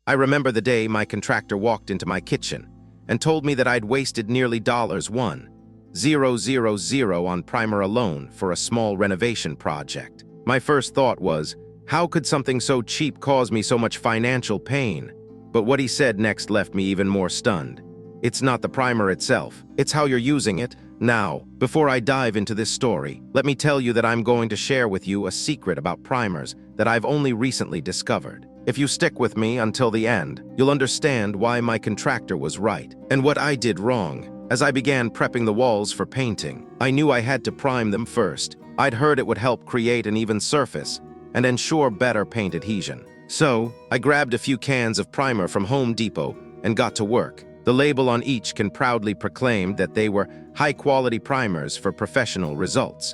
I remember the day my contractor walked into my kitchen and told me that I'd wasted nearly $1,000 on primer alone for a small renovation project. My first thought was, how could something so cheap cause me so much financial pain? But what he said next left me even more stunned. It's not the primer itself, it's how you're using it. Now, before I dive into this story, let me tell you that I'm going to share with you a secret about primers that I've only recently discovered. If you stick with me until the end, you'll understand why my contractor was right and what I did wrong. As I began prepping the walls for painting, I knew I had to prime them first. I'd heard it would help create an even surface and ensure better paint adhesion. So, I grabbed a few cans of primer from Home Depot and got to work. The label on each can proudly proclaim that they were high-quality primers for professional results.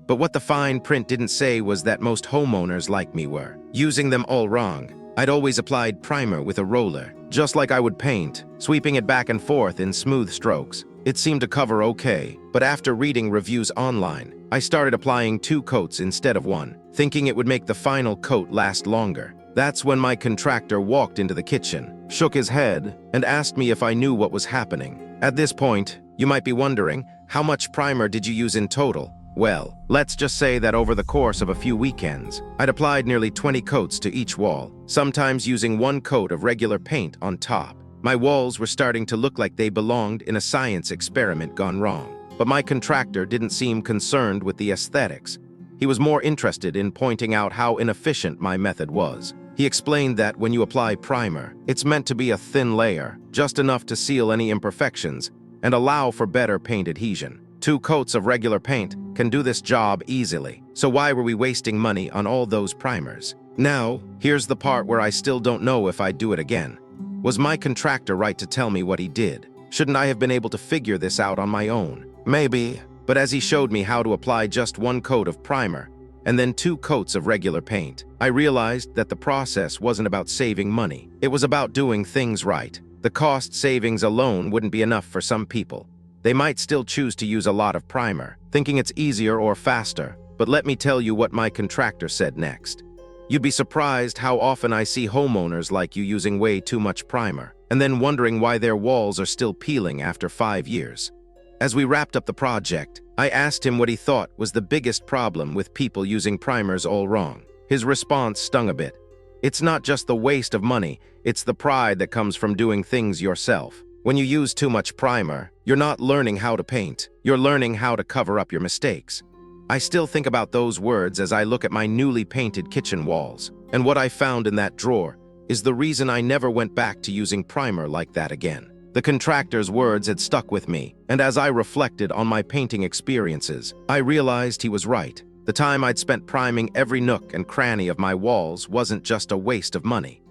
But what the fine print didn't say was that most homeowners like me were using them all wrong. I'd always applied primer with a roller, just like I would paint, sweeping it back and forth in smooth strokes. It seemed to cover okay, but after reading reviews online, I started applying 2 coats instead of 1, thinking it would make the final coat last longer. That's when my contractor walked into the kitchen, shook his head, and asked me if I knew what was happening. At this point, you might be wondering, how much primer did you use in total? Well, let's just say that over the course of a few weekends, I'd applied nearly 20 coats to each wall, sometimes using 1 coat of regular paint on top. My walls were starting to look like they belonged in a science experiment gone wrong. But my contractor didn't seem concerned with the aesthetics. He was more interested in pointing out how inefficient my method was. He explained that when you apply primer, it's meant to be a thin layer, just enough to seal any imperfections and allow for better paint adhesion. 2 coats of regular paint can do this job easily, so why were we wasting money on all those primers? Now, here's the part where I still don't know if I'd do it again. Was my contractor right to tell me what he did? Shouldn't I have been able to figure this out on my own? Maybe, but as he showed me how to apply just 1 coat of primer and then 2 coats of regular paint, I realized that the process wasn't about saving money. It was about doing things right. The cost savings alone wouldn't be enough for some people. They might still choose to use a lot of primer, thinking it's easier or faster. But let me tell you what my contractor said next. You'd be surprised how often I see homeowners like you using way too much primer, and then wondering why their walls are still peeling after 5 years. As we wrapped up the project, I asked him what he thought was the biggest problem with people using primers all wrong. His response stung a bit. It's not just the waste of money, it's the pride that comes from doing things yourself. When you use too much primer, you're not learning how to paint, you're learning how to cover up your mistakes. I still think about those words as I look at my newly painted kitchen walls, and what I found in that drawer is the reason I never went back to using primer like that again. The contractor's words had stuck with me, and as I reflected on my painting experiences, I realized he was right. The time I'd spent priming every nook and cranny of my walls wasn't just a waste of money.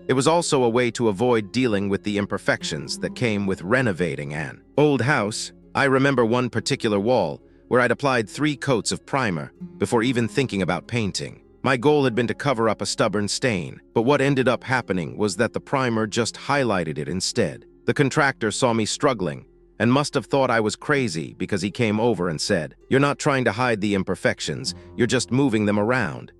It was also a way to avoid dealing with the imperfections that came with renovating an old house. I remember one particular wall where I'd applied 3 coats of primer before even thinking about painting. My goal had been to cover up a stubborn stain, but what ended up happening was that the primer just highlighted it instead. The contractor saw me struggling and must have thought I was crazy because he came over and said, "You're not trying to hide the imperfections, you're just moving them around."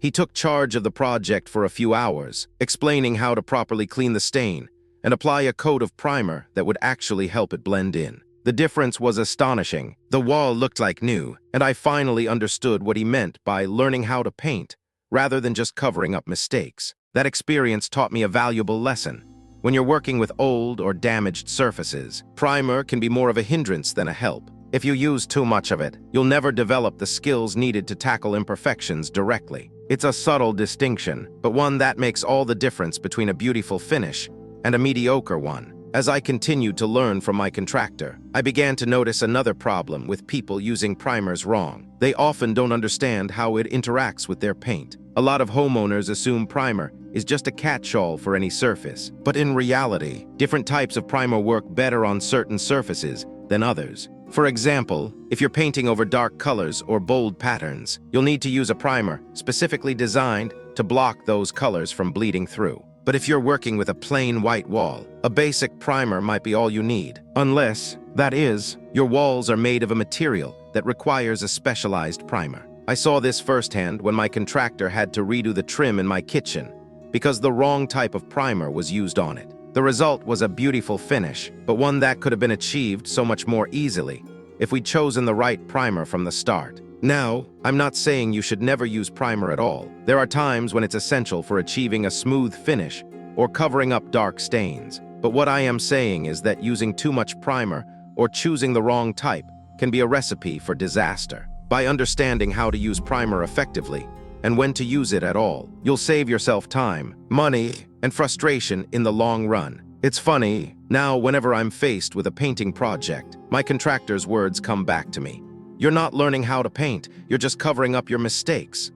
He took charge of the project for a few hours, explaining how to properly clean the stain and apply a coat of primer that would actually help it blend in. The difference was astonishing. The wall looked like new, and I finally understood what he meant by learning how to paint rather than just covering up mistakes. That experience taught me a valuable lesson. When you're working with old or damaged surfaces, primer can be more of a hindrance than a help. If you use too much of it, you'll never develop the skills needed to tackle imperfections directly. It's a subtle distinction, but one that makes all the difference between a beautiful finish and a mediocre one. As I continued to learn from my contractor, I began to notice another problem with people using primers wrong. They often don't understand how it interacts with their paint. A lot of homeowners assume primer is just a catch-all for any surface, but in reality, different types of primer work better on certain surfaces than others. For example, if you're painting over dark colors or bold patterns, you'll need to use a primer specifically designed to block those colors from bleeding through. But if you're working with a plain white wall, a basic primer might be all you need, unless, that is, your walls are made of a material that requires a specialized primer. I saw this firsthand when my contractor had to redo the trim in my kitchen because the wrong type of primer was used on it. The result was a beautiful finish, but one that could have been achieved so much more easily if we'd chosen the right primer from the start. Now, I'm not saying you should never use primer at all. There are times when it's essential for achieving a smooth finish or covering up dark stains. But what I am saying is that using too much primer or choosing the wrong type can be a recipe for disaster. By understanding how to use primer effectively and when to use it at all, you'll save yourself time, money, and frustration in the long run. It's funny, now whenever I'm faced with a painting project, my contractor's words come back to me. You're not learning how to paint, you're just covering up your mistakes.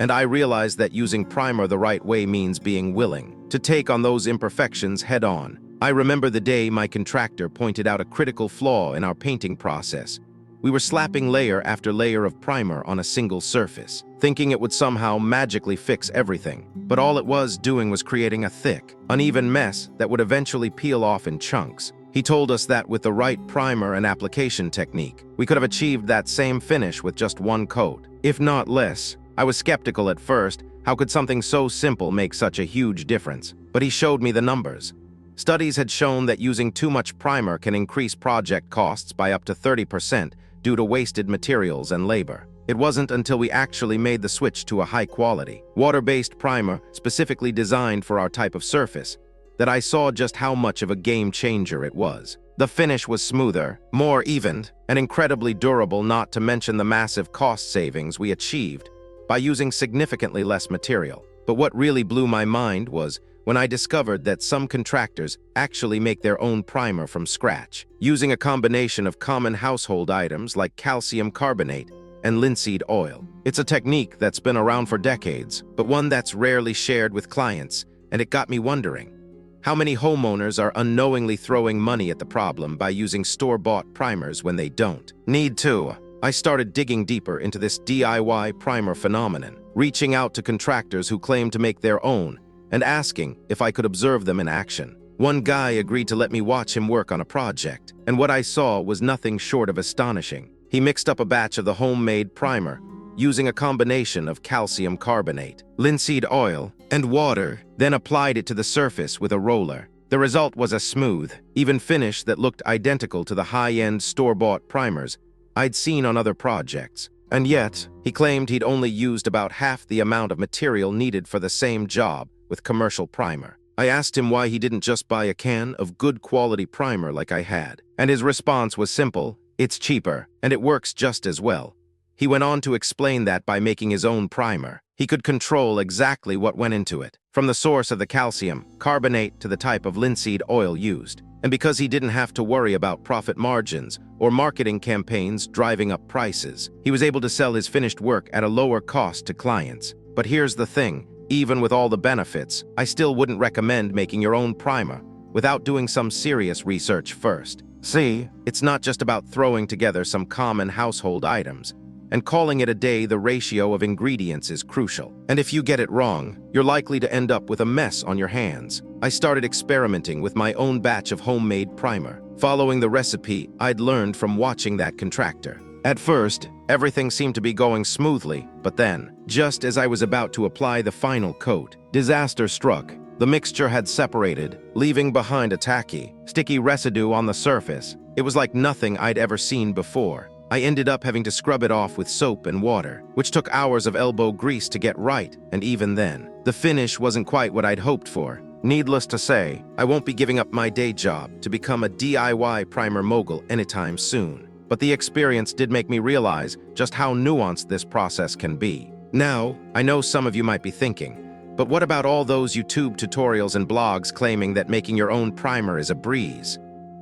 And I realize that using primer the right way means being willing to take on those imperfections head on. I remember the day my contractor pointed out a critical flaw in our painting process. We were slapping layer after layer of primer on a single surface, thinking it would somehow magically fix everything. But all it was doing was creating a thick, uneven mess that would eventually peel off in chunks. He told us that with the right primer and application technique, we could have achieved that same finish with just one coat, if not less. I was skeptical at first. How could something so simple make such a huge difference? But he showed me the numbers. Studies had shown that using too much primer can increase project costs by up to 30% due to wasted materials and labor. It wasn't until we actually made the switch to a high-quality, water-based primer specifically designed for our type of surface that I saw just how much of a game changer it was. The finish was smoother, more evened, and incredibly durable, not to mention the massive cost savings we achieved by using significantly less material. But what really blew my mind was when I discovered that some contractors actually make their own primer from scratch, using a combination of common household items like calcium carbonate and linseed oil. It's a technique that's been around for decades, but one that's rarely shared with clients, and it got me wondering, how many homeowners are unknowingly throwing money at the problem by using store-bought primers when they don't need to? I started digging deeper into this DIY primer phenomenon, reaching out to contractors who claim to make their own, and asking if I could observe them in action. One guy agreed to let me watch him work on a project, and what I saw was nothing short of astonishing. He mixed up a batch of the homemade primer, using a combination of calcium carbonate, linseed oil, and water, then applied it to the surface with a roller. The result was a smooth, even finish that looked identical to the high-end store-bought primers I'd seen on other projects. And yet, he claimed he'd only used about half the amount of material needed for the same job with commercial primer. I asked him why he didn't just buy a can of good quality primer like I had, and his response was simple: it's cheaper, and it works just as well. He went on to explain that by making his own primer, he could control exactly what went into it, from the source of the calcium carbonate to the type of linseed oil used. And because he didn't have to worry about profit margins or marketing campaigns driving up prices, he was able to sell his finished work at a lower cost to clients. But here's the thing, even with all the benefits, I still wouldn't recommend making your own primer without doing some serious research first. See, it's not just about throwing together some common household items and calling it a day. The ratio of ingredients is crucial. And if you get it wrong, you're likely to end up with a mess on your hands. I started experimenting with my own batch of homemade primer, following the recipe I'd learned from watching that contractor. At first, everything seemed to be going smoothly, but then, just as I was about to apply the final coat, disaster struck. The mixture had separated, leaving behind a tacky, sticky residue on the surface. It was like nothing I'd ever seen before. I ended up having to scrub it off with soap and water, which took hours of elbow grease to get right, and even then, the finish wasn't quite what I'd hoped for. Needless to say, I won't be giving up my day job to become a DIY primer mogul anytime soon. But the experience did make me realize just how nuanced this process can be. Now, I know some of you might be thinking, but what about all those YouTube tutorials and blogs claiming that making your own primer is a breeze?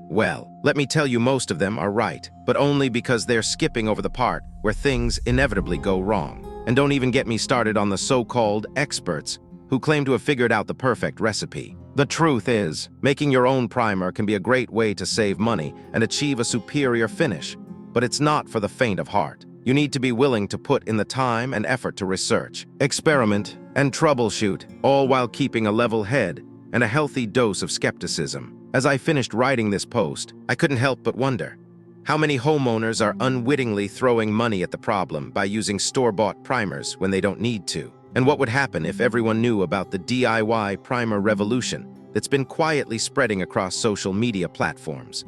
Well, let me tell you, most of them are right, but only because they're skipping over the part where things inevitably go wrong. And don't even get me started on the so-called experts who claim to have figured out the perfect recipe. The truth is, making your own primer can be a great way to save money and achieve a superior finish, but it's not for the faint of heart. You need to be willing to put in the time and effort to research, experiment, and troubleshoot, all while keeping a level head and a healthy dose of skepticism. As I finished writing this post, I couldn't help but wonder, how many homeowners are unwittingly throwing money at the problem by using store-bought primers when they don't need to? And what would happen if everyone knew about the DIY primer revolution that's been quietly spreading across social media platforms?